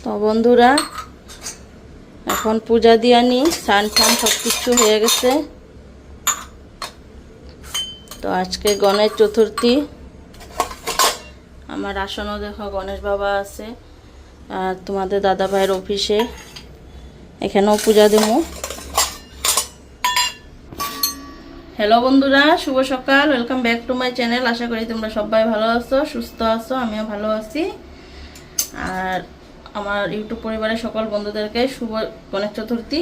তো বন্ধুরা এখন পূজা দিয়ে আনি, স্নান টান সব কিছু হয়ে গেছে। তো আজকে গণেশ চতুর্থী, আমার আসনও দেখো গণেশ বাবা আছে, আর তোমাদের দাদা ভাইয়ের অফিসে এখানেও পূজা দেবো। হ্যালো বন্ধুরা, শুভ সকাল, welcome back to my channel. আশা করি তোমরা সবাই ভালো আছো, সুস্থ আছো, আমিও ভালো আছি। আর আমার ইউটিউব পরিবারের সকল বন্ধুদেরকে শুভ গণেশ চতুর্থী।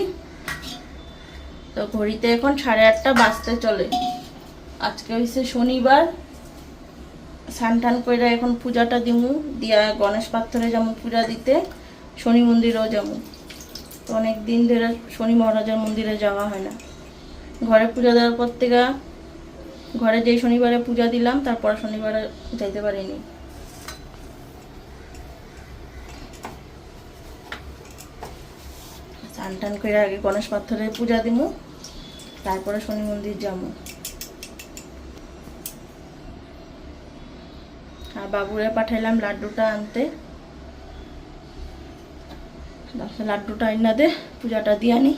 তো ঘড়িতে এখন 8:30 বাজতে চলে। আজকে হয়েছে শনিবার। স্নান টান করে এখন পূজাটা দিমু, দিয়া গণেশ পাথরে যাবো পূজা দিতে, শনি মন্দিরেও যাবো। তো অনেক দিন ধরে শনি মহারাজের মন্দিরে যাওয়া হয় না। ঘরে পূজা দেওয়ার পর থেকে, ঘরে যেই শনিবারে পূজা দিলাম তারপর শনিবারে যাইতে পারিনি। স্নান টান করে আগে গণেশ পাথরে পূজা দিমু, তারপরে শনি মন্দির যাবো। আর বাবুরে পাঠাইলাম লাড্ডুটা আনতে, লাড্ডুটা আইনা দে পূজাটা দিয়ে আনি।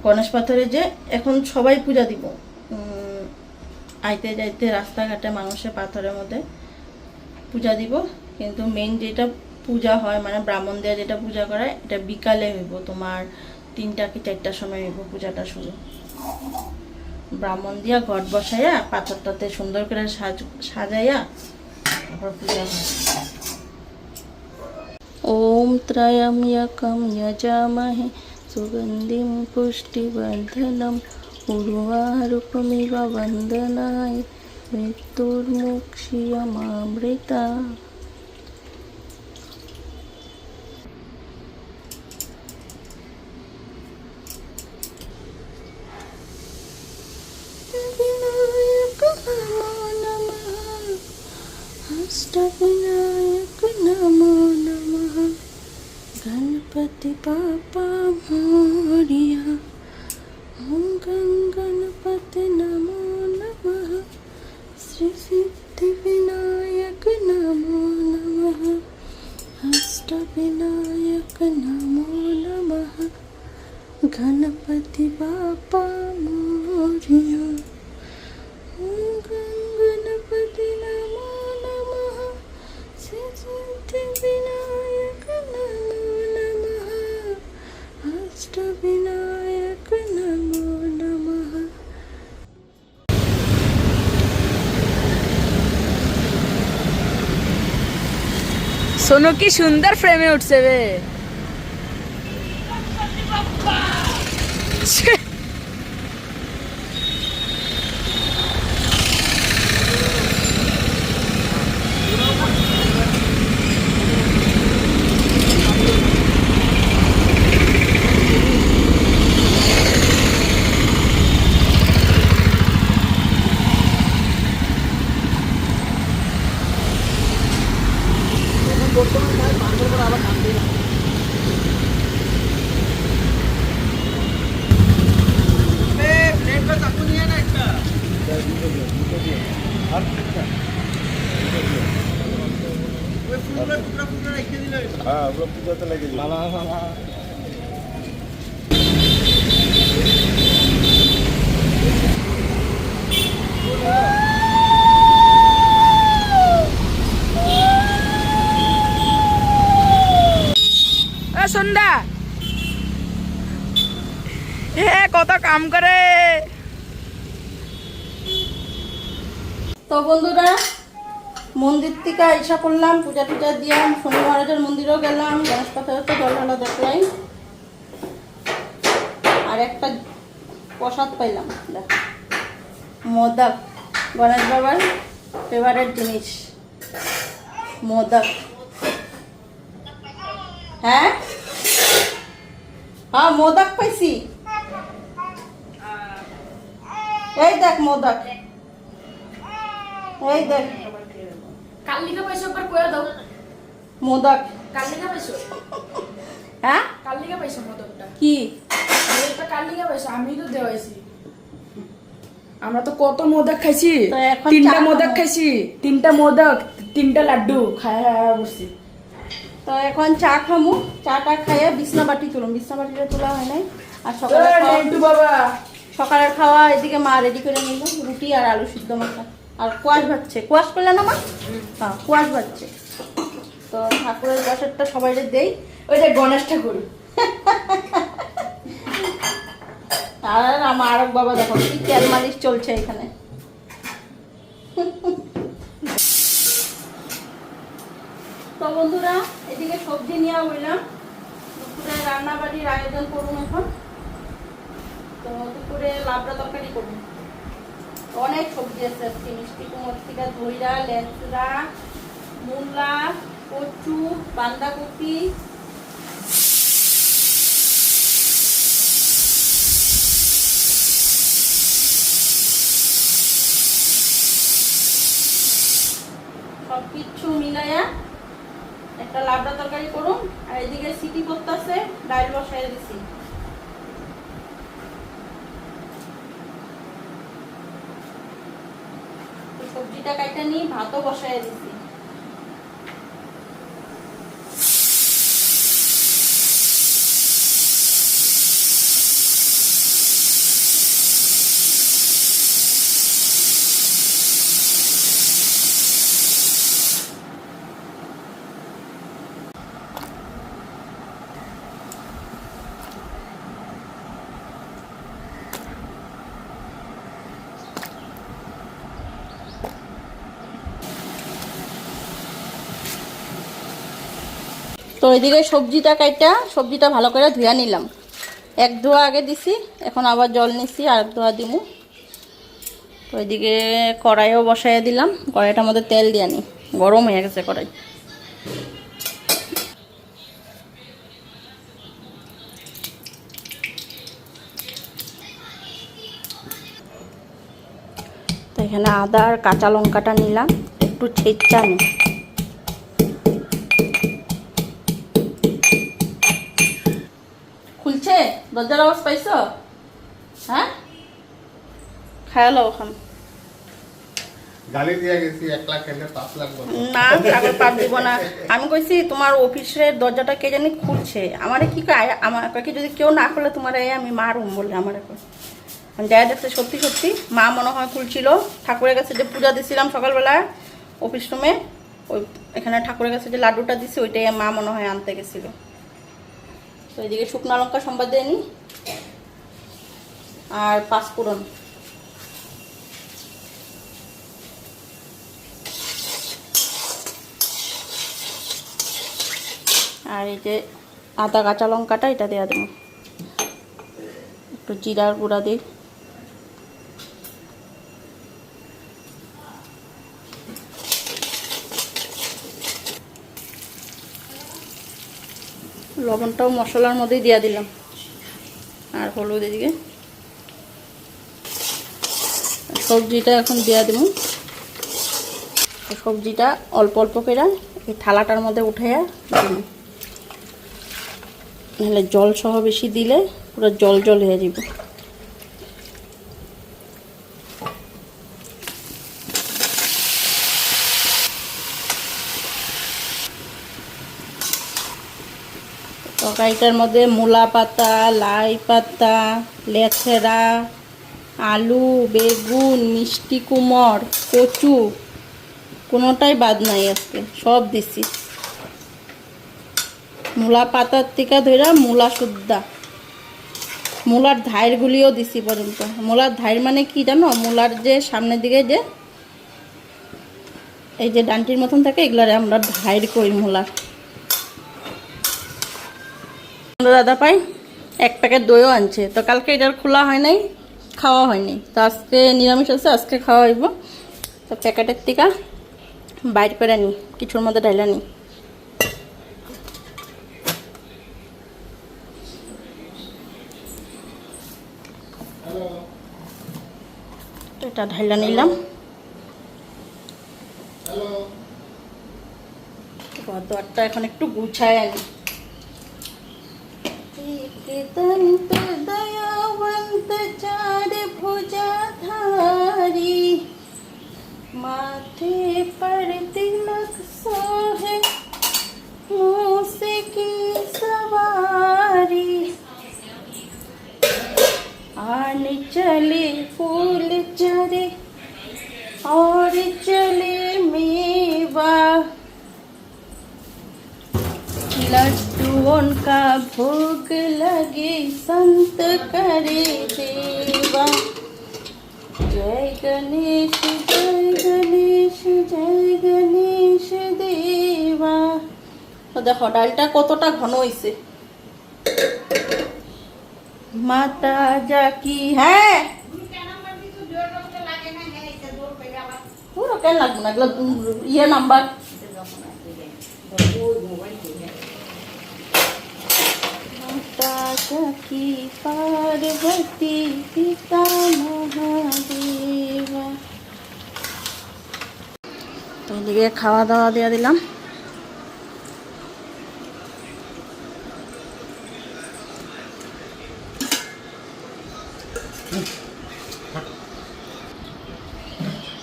গণেশ পাথরে যে এখন সবাই পূজা দিব, আইতে যাইতে রাস্তাঘাটে মানুষের পাথরের মধ্যে পূজা দিব। কিন্তু মেইন যেটা পূজা হয়, মানে ব্রাহ্মণ দেওয়া যেটা পূজা করায়, এটা বিকালে হইব, তোমার 3টা কি 4টার সময় হইব পূজাটা শুরু। ব্রাহ্মণ দিয়া ঘট বসাইয়া পাথরটাতে সুন্দর করে সাজাইয়া তারপর পূজা হয়। ওম ত্রয়ম্বকম যজামহে সুগন্ধিম পুষ্টিবর্ধনম উর্বারুকমিব বন্দনায় মৃত্যুর্মুক্ষীয়মামৃতা। अष्टविनायक नमो नमः। गणपति बाप्पा मोरया। ओम गणपति नमो नमः। श्री सिद्धि विनायक नमो नमः। अष्टविनायक नमो नमः। गणपति बाप्पा मोरया। ओम गणपति नमो नमः। श्री सिद्धि विनायक नमो नमः। अष्टविनायक नमो नमः। सोनू की सुंदर फ्रेमे उठছে বে। সন্ধ্যা কত কাম করে। তো বন্ধুরা মন্দির থেকে আইসা করলাম, পূজা টুজা দিয়ে শনি মহারাজের মন্দিরেও গেলাম, গণেশ পাথরে তো জল ঢালা দেখলাই, আর একটা প্রসাদ পাইলাম, দেখ মোদক, গণেশ বাবার ফেভারিট জিনিস মোদক। হ্যাঁ হ্যাঁ মোদক পাইছি, এই দেখ মোদক, এই দেখ কালিকা পয়সা একবার কইয়া দাও। মোদক কালিকা পয়সা, হ্যাঁ কালিকা পয়সা মোদকটা কি এটা কালিকা পয়সা আমি তো দেওয়াইছি। আমরা তো কত মোদক খাইছি, তো এখন 3টা চা মোদক খাবো। খাইছি, 3টা মোদক, 3টা লাড্ডু খায় বসছি। তো এখন চা খামু, চাটা খাইয়ে বিছনা বাটি তুলুম, বিছনা বাটিটা তোলা হয় নাই। আর সকালের খাওয়া এদিকে মা রেডি করে নিল, রুটি আর আলু সিদ্ধ মাখা আর কোয়াশ ভাজছে। কোয়াশ করলে না মা? হ্যাঁ কোয়াশ ভাজছে। তো ঠাকুরের প্রসাদটা সবাই দেই। ওই যে গণেশ ঠাকুর আর আমার আরক বাবা দেখো কি তেল মালিশ চলছে এখানে। তো বন্ধুরা এদিকে সবজি নিয়ে বললাম, দুপুরে রান্না বাড়ির আয়োজন করুন এখন। তো দুপুরে লাবড়া তরকারি করুন, অনেক সবজি আছে আজকে, মিষ্টি কুমড় থেকে ধইরা, লেচড়া, মূলা, কচু, বাঁধাকপি, সবকিছু মিলাইয়া একটা লাবড়া তরকারি করুন। আর এদিকে সিটি করতেছে, ডাল বসাই দিছি। সবজিটা কাইটা নিয়ে ভাতও বসাই দিছি। তো এদিকে সবজিটা কাইটা, সবজিটা ভালো করে ধুয়া নিলাম। এক ধোয়া আগে দিছি, এখন আবার জল নিছি, আর এক ধোয়া দিমু। তো এদিকে কড়াইও বসাইয়া দিলাম, কড়াইটার মধ্যে তেল দিয়া নি, গরম হয়ে গেছে কড়াই। তো এখানে আদা আর কাঁচা লঙ্কাটা নিলাম, একটু ছেঁচা নি। খুলছে দরজার আওয়াজ পাইছো? হ্যাঁ খায়ালো ওখান গালি দিয়া গেছি 1 লাখ খেলে 5 লাখ বলো না, ছাগল পাপ দিব না। আমি কইছি তোমার অফিসের দরজাটা কে জানি খুলছে, আমারে কি কয়, আমার কাকে যদি কেউ না খুলে তোমার আমি মারুম বলে আমারে কয়। যাই দেখছে সত্যি সত্যি মা মনে হয় খুলছিল। ঠাকুরের কাছে যে পূজা দিছিলাম সকালবেলা অফিস রুমে, ওই এখানে ঠাকুরের কাছে যে লাড্ডুটা দিছি ওইটাই মা মনে হয় আনতে গেছিল। তো এদিকে শুকনো লঙ্কা সম্বাদ দিয়ে নি আর পাঁচফোড়ন। আর এই যে আদা কাঁচা লঙ্কাটা এটা দেওয়া দেবো, একটু জিরার গুঁড়া দিই। লবণটাও মশলার মধ্যেই দিয়ে দিলাম, আর হলুদ এদিকে। সবজিটা এখন দিয়ে দেবো, সবজিটা অল্প অল্প করে এই থালাটার মধ্যে উঠাইয়া দিলাম, নাহলে জল সহ বেশি দিলে পুরো জল জল হয়ে যাবে। তরকারিটার মধ্যে মূলা পাতা, লাই পাতা, লেচেরা, আলু, বেগুন, মিষ্টি কুমড়, কচু কোনোটাই বাদ নাই, আজকে সব দিছি। মূলা পাতার থেকে ধরে মূলা সুদ্ধা, মূলার ধাইরগুলিও দিছি পর্যন্ত। মূলার ধাইর মানে কি জানো? মূলার যে সামনের দিকে যে এই যে ডান্টির মতন থাকে, এগুলারে আমরা ধাইর করি মূলার। দাদা পাই 1 প্যাকেট দইও আনছে, তো কালকে এটার খোলা হয় নাই, খাওয়া হয়নি। তো আজকে নিরামিষ আছে, আজকে খাওয়া হইব। তো প্যাকেটের থেকে বাইর করে নিই, কিছুর মধ্যে ঢাইলা নিই। এটা ঢাইলা নিলাম। ঘরদোয়ারটা এখন একটু গুছায় আনি। दयावंत चार भुजाधारी, माथे पर तिलक सोहे, मुँह लड्डुओं का भोग लगे संत करे देवा। जय गणेश जय गणेश जय गणेश देवा। তো দেখো ডালটা কতটা ঘন হইছে। মাতা জাকি হ্যাঁ পুরো কেন লাগবে না, এগুলো ইয়ে নাম্বার। মাতা জাকি পার্বতী পিতা মহাদেবা। তো এদিকে খাওয়া দাওয়া দিয়ে দিলাম।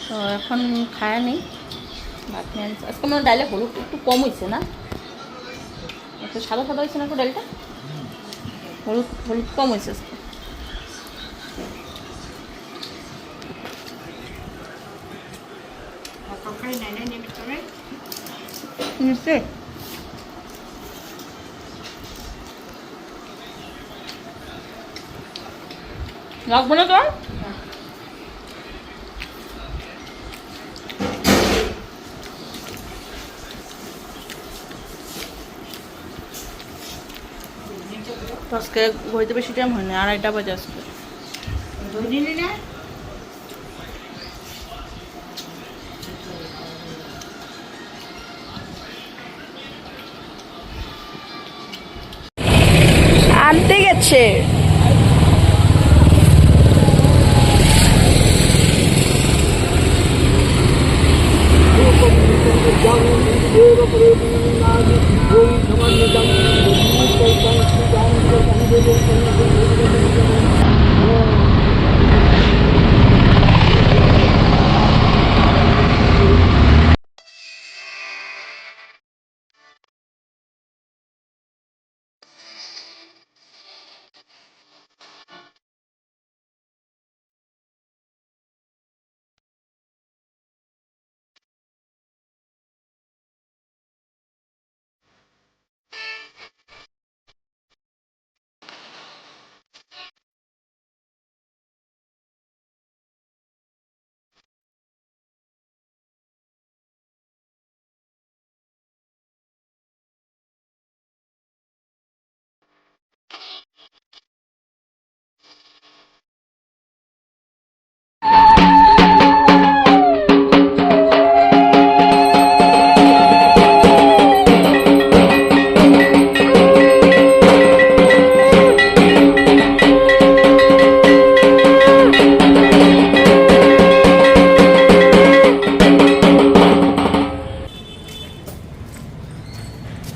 তো এখন খায় নেই, ভাত নিয়ে আনছে। আজকে আমার ডালে হলুদ একটু কম হয়েছে না, একটু সাদা সাদা হয়েছে না একটু ডালটা, হলুদ হলুদ কম হয়েছে আজকে। নিশ্চয় লাগবে না তোর? আজকে ঘড়িতে বেশি টাইম হয়নি, 2:30 বাজে আজকে। আনতে গেছে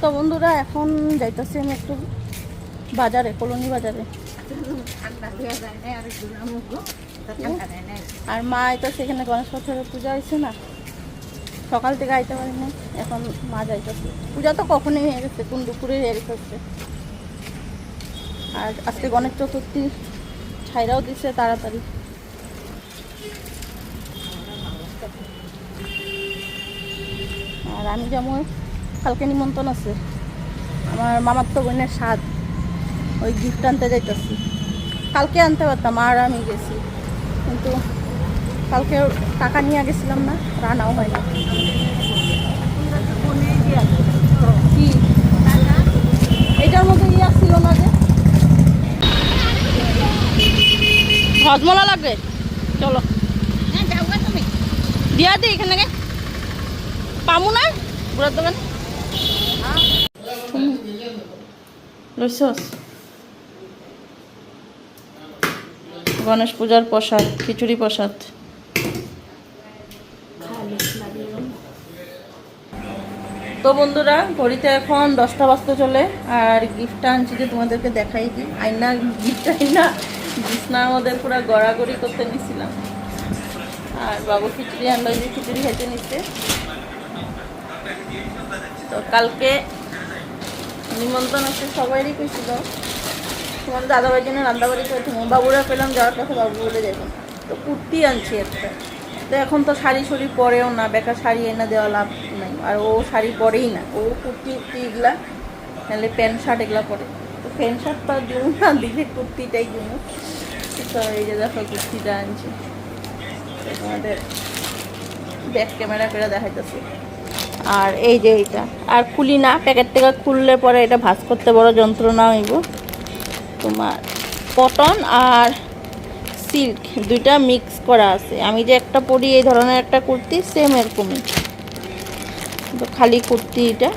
তো বন্ধুরা এখন যাইতেছি আমি একটু বাজারে, কলোনি বাজারে। আর মা আইতা সেখানে গণেশ ঠাকুরের পূজা হয়েছে না, সকাল থেকে আইতে পারি না, এখন মা যাইতেছে। পূজা তো কখনই হয়ে গেছে, কোন দুপুরে হয়ে গেছে। আর আজকে গণেশ চতুর্থী ছাইরাও দিচ্ছে তাড়াতাড়ি। আর আমি যেমন কালকে নিমন্ত্রণ আছে আমার মামার তো বোনের স্বাদ, ওই গিফট আনতে যাইতেছি। কালকে আনতে পারতাম, আর আমি গেছি, কিন্তু কালকে টাকা নিয়ে গেছিলাম না, রান্নাও হয় না। কি এটার মধ্যে ইয়ে ছিল না যে হজমলা লাগবে, চলো দিয়া দিই এখান থেকে পামু না বুড়ার দোকানে। লইছস গণেশ পূজার প্রসাদ, খিচুড়ি প্রসাদ। তো বন্ধুরা ঘড়িতে এখন 10টা বাজতে চলে, আর গিফটটা আনছি যে তোমাদেরকে দেখাই দিই। আইনা গিফট আইনা বিছনা আমাদের পুরো গড়াগড়ি করতে নিছিলাম। আর বাবু খিচুড়ি আনলো, যে খিচুড়ি খেতে নিচ্ছে। তো কালকে নিমন্ত্রণ আছে, সবাইরই কইছিল। তোমাদের দাদাভাইয়ের জন্য রান্নাবাড়ি করে বাবুরা পেলাম যাওয়ার কথা, বাবু বলে যাবো। তো কুর্তি আনছি একটা। তো এখন তো শাড়ি শড়ি পরেও না, বেকার শাড়ি এনে দেওয়া লাভ নাই, আর ও শাড়ি পরেই না, ও কুর্তি উর্তি এগুলা নাহলে প্যান্ট শার্ট এগুলো পরে। তো প্যান্ট শার্ট তো দিব না, দিলে কুর্তিটাই দিব। তো এই যে দেখো কুর্তিটা আনছি, তো তোমাদের ব্যাক ক্যামেরা করে দেখাইতেছি। আর এই যে এইটা আর খুলি না, প্যাকেট থেকে খুললে পরে এটা ভাঁজ করতে বড় যন্ত্রণা হইব। তোমার কটন আর সিল্ক দুইটা মিক্স করা আছে। আমি যে একটা পরি এই ধরনের একটা কুর্তি, সেম এরকমই, তো খালি কুর্তি এটা।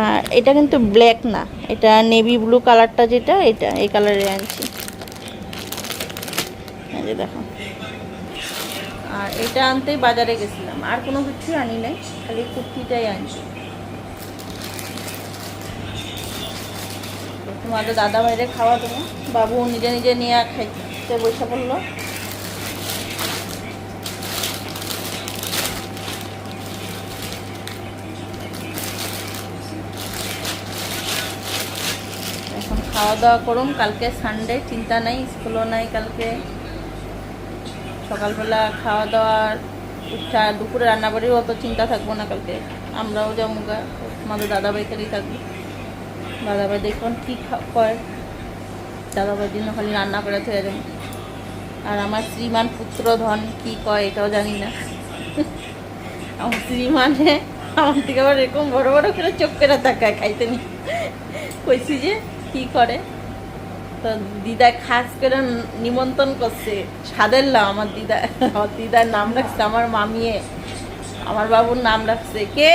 আর এটা কিন্তু ব্ল্যাক না, এটা নেভি ব্লু কালারটা, যেটা এটা এই কালারে আনছি, এই যে দেখো। আর এটা আনতেই বাজারে গেছিলাম, আর কোনো কিছু আনি নাই, খালি কুর্তিটাই আনছি। তোমাদের দাদা ভাইরে খাওয়া দেবো, বাবু নিজে নিজে নিয়ে খাইতে বসে পড়লো। এখন খাওয়া দাওয়া করুন, কালকে সানডে, চিন্তা নাই, স্কুলও নাই কালকে। সকালবেলা খাওয়া দাওয়ার ইচ্ছা, দুপুরে রান্নাবাড়িও অত চিন্তা থাকবো না কালকে। আমরাও যাবো গা, আমাদের দাদাভাই খালি থাকবো। দাদাভাই দেখুন কী কয়, দাদাভাইয়ের জন্য খালি রান্না করে থেকে যাবো। আর আমার শ্রীমান পুত্র ধন কী কয় এটাও জানি না। আমার শ্রীমানে আমার থেকে আবার এরকম বড় বড় করে চোখ করে তাকায়, খাইতে নি কইছি যে কী করে। তো দিদা খাস করে নিমন্ত্রণ করছে, স্বাদের লাউ। আমার দিদার নাম রাখছে, আমার মামিয়ে আমার বাবুর নাম রাখছে কে,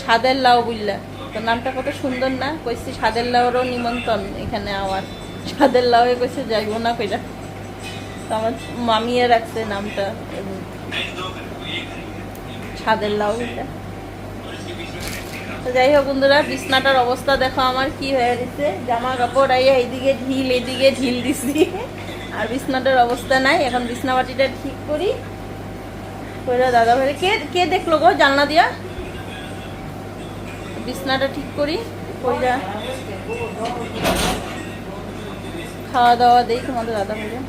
স্বাদের লাউ বুঝলা। তো নামটা কত সুন্দর না, কইছি স্বাদের লাউরও নিমন্ত্রণ এখানে। আমার স্বাদের লাউ কইছে যাইব না কইরা, তো আমার মামিয়ে রাখছে নামটা স্বাদের লাউ এটা। তো যাই হোক বন্ধুরা, বিছনাটার অবস্থা দেখো আমার কি হয়ে গেছে। জামা কাপড় আইয়া এইদিকে ঢিল, এদিকে ঢিল দিছি, আর বিছনাটার অবস্থা নাই। এখন বিছনা বাটিটা ঠিক করি, কইরা দাদা ভাই কে দেখলো গো জানলা দিয়া, বিছনাটা ঠিক করি, কইরা খাওয়া দাওয়া দেই তোমাদের দাদা ভাইরা।